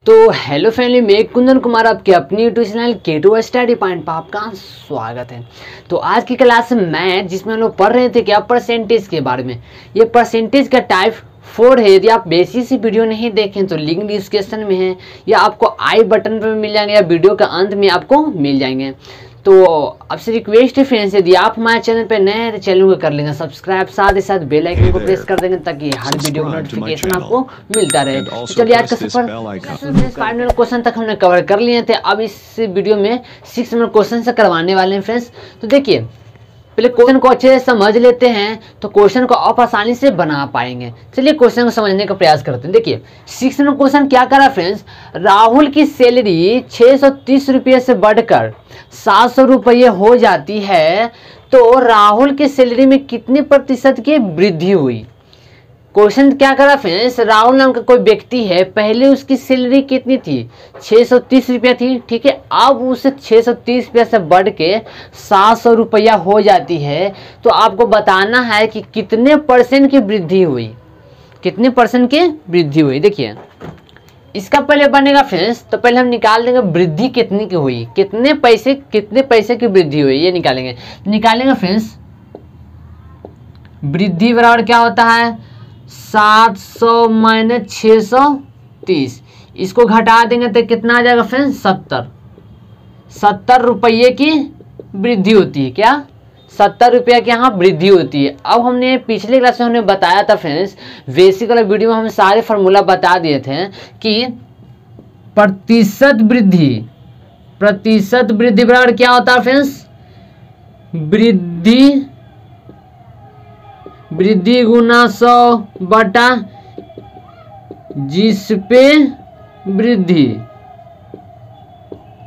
तो hello family, मैं कुंदन कुमार आपके अपनी YouTube channel K2 study point पर आपका स्वागत है। तो आज की क्लास में मैथ जिसमें हम लोग पढ़ रहे थे क्या परसेंटेज के बारे में। ये परसेंटेज का टाइप 4 है। यदि आप बेसिक से वीडियो नहीं देखें तो लिंक डिस्क्रिप्शन में है या आपको आई बटन पर मिल जाएंगे या वीडियो का अंत में आपको मिल जाएंगे। तो आपसे रिक्वेस्ट है फ्रेंड्स, यदि आप हमारे चैनल पर नए हैं तो चैनल को कर लेंगे सब्सक्राइब, साथ ही साथ बेल आइकन को प्रेस कर देंगे ताकि हर वीडियो का नोटिफिकेशन आपको मिलता रहे। तो चलिए आज का सफर 5 नंबर क्वेश्चन तक हमने कवर कर लिए थे। अब इस वीडियो में 6 नंबर क्वेश्चन से करवाने वाले हैं फ्रेंड्स। तो देखिए पहले क्वेश्चन को अच्छे से समझ लेते हैं तो क्वेश्चन को आप आसानी से बना पाएंगे। चलिए क्वेश्चन को समझने का प्रयास करते हैं। देखिए 6 नंबर क्वेश्चन क्या करा फ्रेंड्स, राहुल की सैलरी 630 रुपये से बढ़कर 700 रुपये हो जाती है तो राहुल की सैलरी में कितने प्रतिशत की वृद्धि हुई। क्वेश्चन क्या करा फ्रेंड्स, राहुल नाम का कोई व्यक्ति है, पहले उसकी सैलरी कितनी थी 630 रुपया थी, ठीक है। अब उसे 630 रुपया से बढ़ के 700 रुपया हो जाती है तो आपको बताना है कि कितने परसेंट की वृद्धि हुई, कितने परसेंट की वृद्धि हुई। देखिए इसका पहले बनेगा फ्रेंड्स, तो पहले हम निकाल देंगे वृद्धि कितनी की हुई, कितने पैसे की वृद्धि हुई ये निकालेंगे फ्रेंड्स। वृद्धि बराबर क्या होता है 700 माइनस 630, इसको घटा देंगे तो कितना आ जाएगा फ्रेंड्स 70 रुपये की वृद्धि होती है। क्या 70 रुपया की यहाँ वृद्धि होती है। अब हमने पिछले क्लास में हमने बताया था फ्रेंड्स, बेसिक वाला वीडियो में हम सारे फार्मूला बता दिए थे कि प्रतिशत वृद्धि बराबर क्या होता है फ्रेंड्स, वृद्धि गुना 100 बटा जिस पे वृद्धि।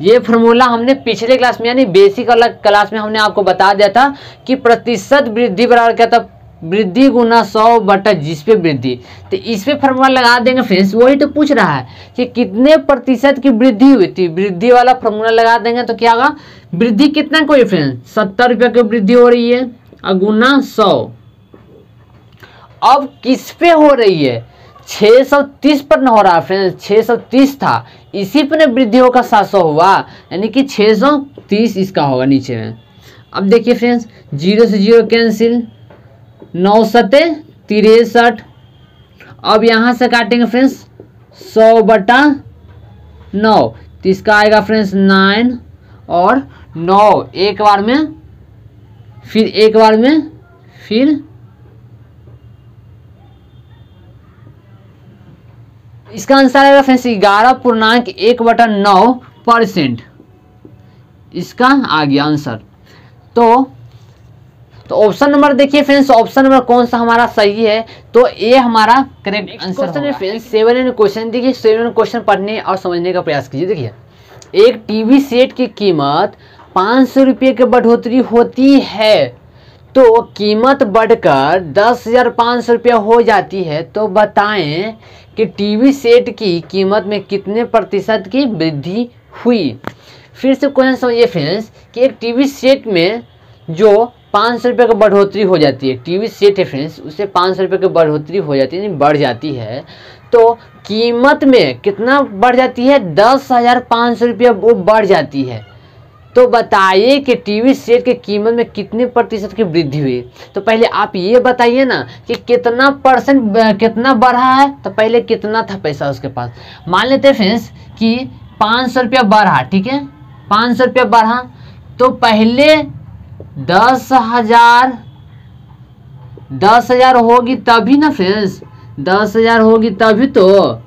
ये फार्मूला हमने पिछले क्लास में यानी बेसिक वाला क्लास में हमने आपको बता दिया था कि प्रतिशत वृद्धि बराबर क्या था, वृद्धि गुना 100 बटा जिस पे वृद्धि। तो इस पे फार्मूला लगा देंगे फ्रेंड्स। वही तो पूछ रहा है कि कितने प्रतिशत की वृद्धि हुई थी, वृद्धि वाला फार्मूला लगा देंगे तो क्या होगा, वृद्धि कितना कोई फ्रेंड्स 70 रुपये की वृद्धि हो रही है और गुना 100। अब किस पे हो रही है 630 पर न हो रहा फ्रेंड्स, 630 था इसी पे न वृद्धि होकर 700 हुआ, यानी कि 630 इसका होगा नीचे में। अब देखिए फ्रेंड्स 0 से 0 कैंसिल, 9 सते 63। अब यहाँ से काटेंगे फ्रेंड्स 100 बटा 9 तो इसका आएगा फ्रेंड्स 9 और 9 एक बार में, फिर इसका आंसर आएगा फ्रेंड्स 11.1/9%। इसका आ गया आंसर। तो ऑप्शन नंबर देखिए फ्रेंड्स, ऑप्शन नंबर कौन सा हमारा सही है, तो ये हमारा करेक्ट आंसर है फ्रेंड्स। 7 क्वेश्चन देखिए, 7 क्वेश्चन पढ़ने और समझने का प्रयास कीजिए। देखिए एक टीवी सेट की कीमत 500 रुपये की बढ़ोतरी होती है तो कीमत बढ़कर 10,500 रुपया हो जाती है, तो बताएं कि टीवी सेट की कीमत में कितने प्रतिशत की वृद्धि हुई। फिर से क्वेश्चन समझिए फ्रेंड्स कि एक टीवी सेट में जो 500 रुपये की बढ़ोतरी हो जाती है, टीवी सेट है फ्रेंड्स उसे 500 रुपये की बढ़ोतरी हो जाती है, बढ़ जाती है, तो कीमत में कितना बढ़ जाती है 10,500 रुपया वो बढ़ जाती है। तो बताइए कि टीवी सेट की कीमत में कितने प्रतिशत की वृद्धि हुई। तो पहले आप ये बताइए ना कि कितना बढ़ा है, तो पहले कितना था पैसा उसके पास। मान लेते हैं फ्रेंड्स कि 500 रुपया बढ़ा, ठीक है 500 रुपया बढ़ा तो पहले 10,000 होगी तभी ना फ्रेंड्स, 10,000 होगी तभी तो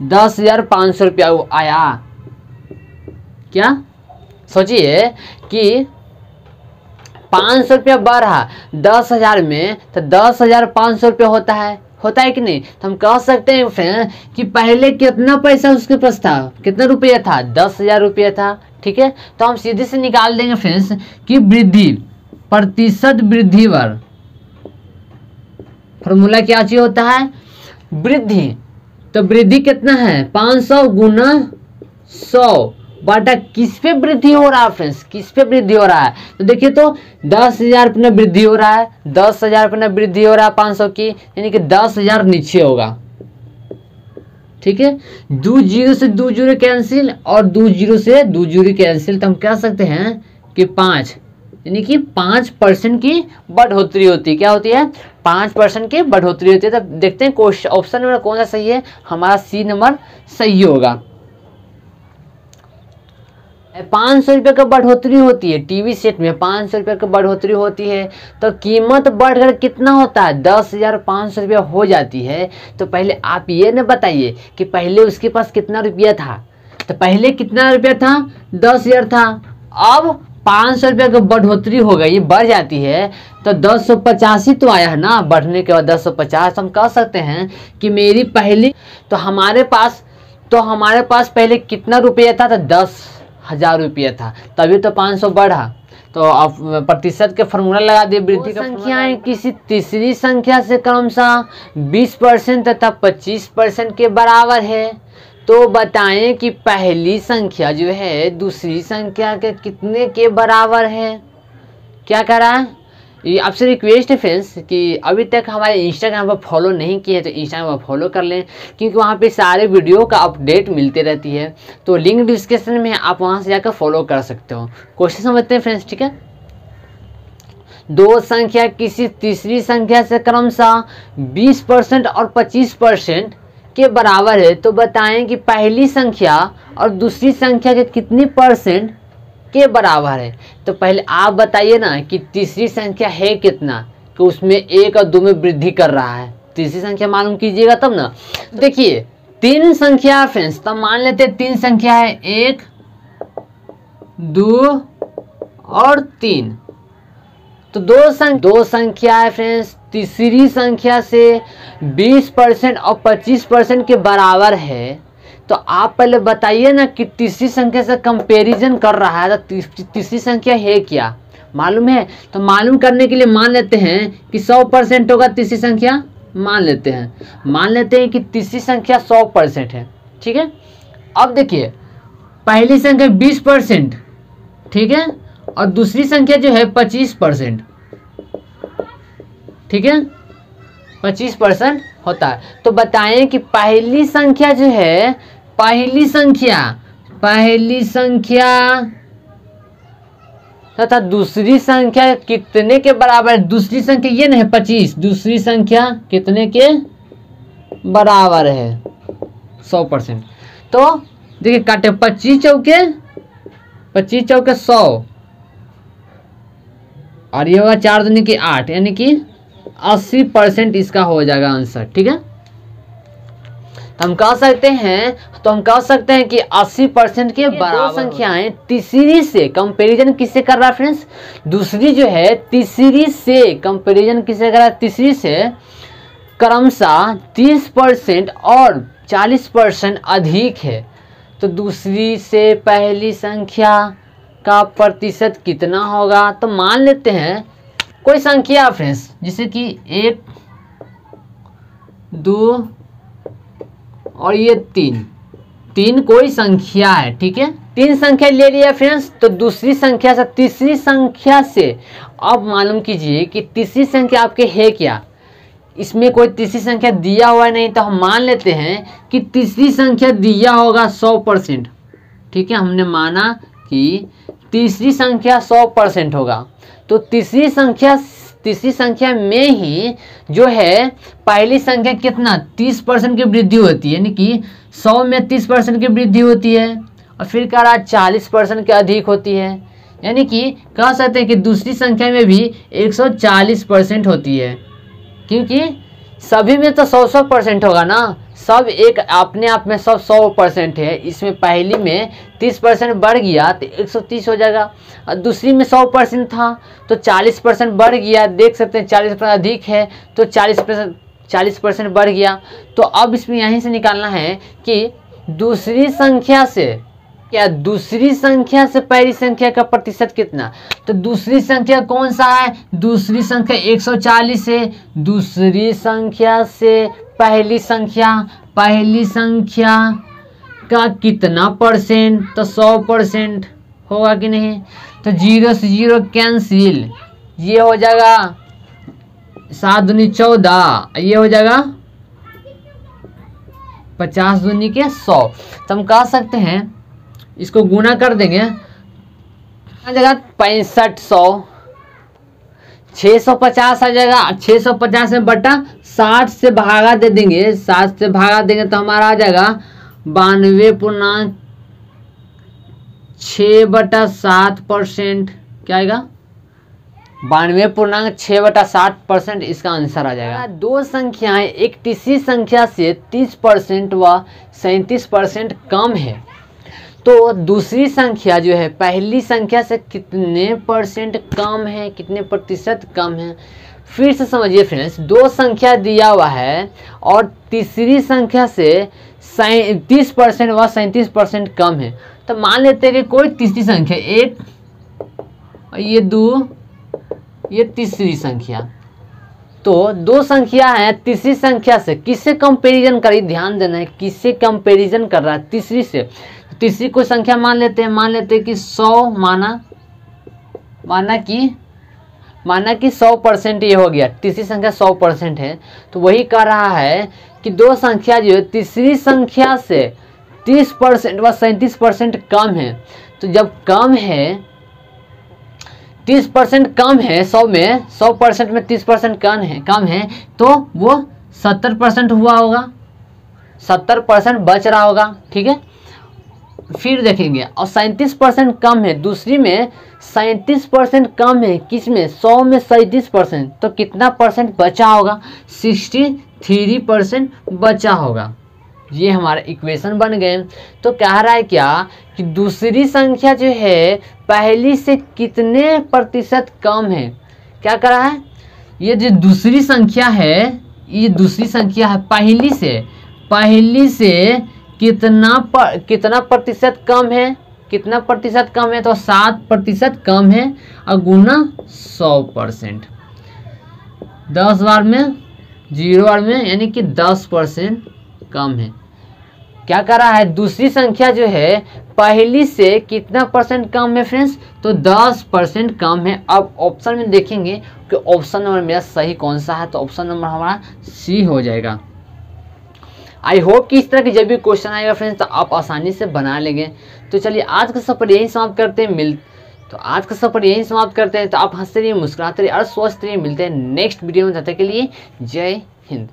10,500 रुपया आया। क्या सोचिए कि 500 रुपया बढ़ा 10,000 में तो 10,500 रुपया होता है कि नहीं। तो हम कह सकते हैं फ्रेंड कि पहले कितना पैसा उसके पास था, कितना रुपया था 10,000 रुपया था, ठीक है। तो हम सीधे से निकाल देंगे फ्रेंड्स कि वृद्धि प्रतिशत वृद्धि पर फॉर्मूला क्या चाहिए होता है वृद्धि। तो वृद्धि कितना है 500 गुना 100 बटा किस पे वृद्धि हो रहा है फ्रेंड्स, किस पे वृद्धि हो रहा है। तो देखिए तो 10,000 पे वृद्धि हो रहा है, 10,000 पे वृद्धि हो रहा है 500 की, यानी कि 10,000 नीचे होगा, ठीक है, 2 जीरो से 2 जीरो कैंसिल और 2 जीरो से 2 जीरो कैंसिल, तो हम कह सकते हैं कि 5, यानी कि 5% की बढ़ोतरी होती है। क्या होती है? 5% की बढ़ोतरी होती है। तब देखते हैं क्वेश्चन ऑप्शन नंबर कौन सा सही है, हमारा सी नंबर सही होगा। 500 रुपये का बढ़ोतरी होती है, टीवी सेट में 500 रुपये की बढ़ोतरी होती है, तो कीमत बढ़कर कितना होता है? 10,500 रुपया हो जाती है। तो पहले आप ये न बताइए कि पहले उसके पास कितना रुपया था। तो पहले कितना रुपया था? 10,000 था। अब 500 रुपये की बढ़ोतरी हो गई, बढ़ जाती है, तो 10,150 तो आया है ना, बढ़ने के बाद 10,150। हम कह सकते हैं कि मेरी पहली, तो हमारे पास पहले कितना रुपया था? तो 10,000 रुपया था, तभी तो 500 बढ़ा। तो अब प्रतिशत के फॉर्मूला लगा दिए, वृद्धि का संख्याएं किसी तीसरी संख्या से क्रमशः 20% तथा 25% के बराबर है, तो बताएं कि पहली संख्या जो है दूसरी संख्या के कितने के बराबर है। क्या कह रहा है? ये आपसे रिक्वेस्ट है फ्रेंड्स कि अभी तक हमारे इंस्टाग्राम पर फॉलो नहीं किए तो इंस्टाग्राम पर फॉलो कर लें, क्योंकि वहाँ पे सारे वीडियो का अपडेट मिलते रहती है। तो लिंक डिस्क्रिप्शन में आप वहाँ से जाकर फॉलो कर सकते हो। क्वेश्चन समझते हैं फ्रेंड्स, ठीक है। 2 संख्या किसी तीसरी संख्या से क्रमशः 20% और 25% के बराबर है, तो बताएं कि पहली संख्या और दूसरी संख्या के कितनी परसेंट के बराबर है। तो पहले आप बताइए ना कि तीसरी संख्या है कितना, कि उसमें 1 और 2 में वृद्धि कर रहा है। तीसरी संख्या मालूम कीजिएगा तब ना। देखिए 3 संख्या फ्रेंड्स, तब मान लेते हैं 3 संख्या है, 1, 2 और 3। तो 2 संख्या है फ्रेंड्स, तीसरी संख्या से 20% और 25% के बराबर है। तो आप पहले बताइए ना कि तीसरी संख्या से कंपैरिजन कर रहा है, तो तीसरी संख्या है क्या, मालूम है? तो मालूम करने के लिए मान लेते हैं कि 100% होगा तीसरी संख्या। मान लेते हैं कि तीसरी संख्या 100% है, ठीक है। अब देखिए पहली संख्या 20%, ठीक है, और दूसरी संख्या जो है 25%, ठीक है, 25% होता है। तो बताएं कि पहली संख्या जो है, पहली संख्या तथा दूसरी संख्या कितने के बराबर है। दूसरी संख्या ये नहीं 25, दूसरी संख्या कितने के बराबर है? 100%। तो देखिए काटे 25 चौके 100 और ये होगा 4 दूनी की 8, यानी कि 80% इसका हो जाएगा आंसर, ठीक है। तो हम कह सकते हैं कि 80% के बराबर संख्याएं तीसरी से कंपैरिजन किससे कर रहा है फ्रेंड्स? दूसरी जो है तीसरी से कंपैरिजन किससे कर रहा है? तीसरी से क्रमशः 30% और 40% अधिक है। तो दूसरी से पहली संख्या का प्रतिशत कितना होगा? तो मान लेते हैं कोई संख्या फ्रेंड्स, जैसे कि 1, 2 और ये 3 कोई संख्या है, ठीक है। 3 संख्या ले लिया फ्रेंड्स, तो दूसरी संख्या से तीसरी संख्या से अब मालूम कीजिए कि तीसरी संख्या आपके है क्या। इसमें कोई तीसरी संख्या दिया हुआ नहीं, तो हम मान लेते हैं कि तीसरी संख्या दिया होगा 100%, ठीक है। हमने माना कि तीसरी संख्या 100% होगा। तो तीसरी संख्या में ही जो है पहली संख्या कितना 30% की वृद्धि होती है, यानी कि 100 में 30% की वृद्धि होती है, और फिर कह रहा 40% के अधिक होती है, यानी कि कह सकते हैं कि दूसरी संख्या में भी 140% होती है, क्योंकि सभी में तो 100% होगा ना। सब एक अपने आप में सब 100% है। इसमें पहली में 30% बढ़ गया तो 130 हो जाएगा, और दूसरी में 100% था तो 40% बढ़ गया। देख सकते हैं 40% अधिक है तो 40% बढ़ गया। तो अब इसमें यहीं से निकालना है कि दूसरी संख्या से पहली संख्या का प्रतिशत कितना। तो दूसरी संख्या कौन सा है? दूसरी संख्या 140 है। दूसरी संख्या से पहली संख्या का कितना परसेंट? तो 100% होगा कि नहीं। तो 0 से 0 कैंसिल, ये हो जाएगा 7 दूनी 14, ये हो जाएगा 50 दूनी के 100, तो हम कह सकते हैं इसको गुना कर देंगे, आ जाएगा 6500, 650 आ जाएगा, 650 में बटा 60 से भागा दे देंगे, 60 से भागा देंगे तो हमारा आ जाएगा 92.6/7%। क्या आएगा? 92.6/7% इसका आंसर आ जाएगा। दो संख्याएं एक तीसरी संख्या से 30% व 37% कम है, तो दूसरी संख्या जो है पहली संख्या से कितने परसेंट कम है, कितने प्रतिशत कम है? फिर से समझिए फ्रेंड्स, दो संख्या दिया हुआ है और तीसरी संख्या से 30% व 37% कम है, तो मान लेते हैं कि कोई तीसरी संख्या, एक, ये दो, ये तीसरी संख्या, तो दो संख्या है तीसरी संख्या से किससे कंपैरिजन करी, ध्यान देना है, किससे कंपैरिजन कर रहा है? तीसरी से। तीसरी कोई संख्या मान लेते हैं कि 100, माना कि 100% ये हो गया, तीसरी संख्या 100% है, तो वही कह रहा है कि दो संख्या जो है तीसरी संख्या से 30% व 37% कम है, तो जब कम है 30% कम है 100 में, 100% में 30% कम है तो वो 70% हुआ होगा, 70% बच रहा होगा, ठीक है। फिर देखेंगे, और 37% कम है, दूसरी में 37% कम है, किस में? 100 में 37%, तो कितना परसेंट बचा होगा? 63% बचा होगा। ये हमारा इक्वेशन बन गए। तो कह रहा है क्या कि दूसरी संख्या जो है पहली से कितने प्रतिशत कम है? क्या कर रहा है? ये जो दूसरी संख्या है, ये दूसरी संख्या है पहली से कितना प्रतिशत कम है? कितना प्रतिशत कम है? तो 7% कम है, और गुना 100%, 10 बार में 0 बार में, यानी कि 10% कम है। क्या कर रहा है? दूसरी संख्या जो है पहली से कितना परसेंट कम है फ्रेंड्स? तो 10% कम है। अब ऑप्शन में देखेंगे कि ऑप्शन नंबर मेरा सही कौन सा है, तो ऑप्शन नंबर हमारा सी हो जाएगा। आई होप कि इस तरह के जब भी क्वेश्चन आएगा फ्रेंड्स तो आप आसानी से बना लेंगे। तो चलिए आज का सफर यही समाप्त करते हैं, तो आप हंसते रहिए, मुस्कुराते रहिए और स्वस्थ रहिए। मिलते हैं नेक्स्ट वीडियो में, तब तक के लिए जय हिंद।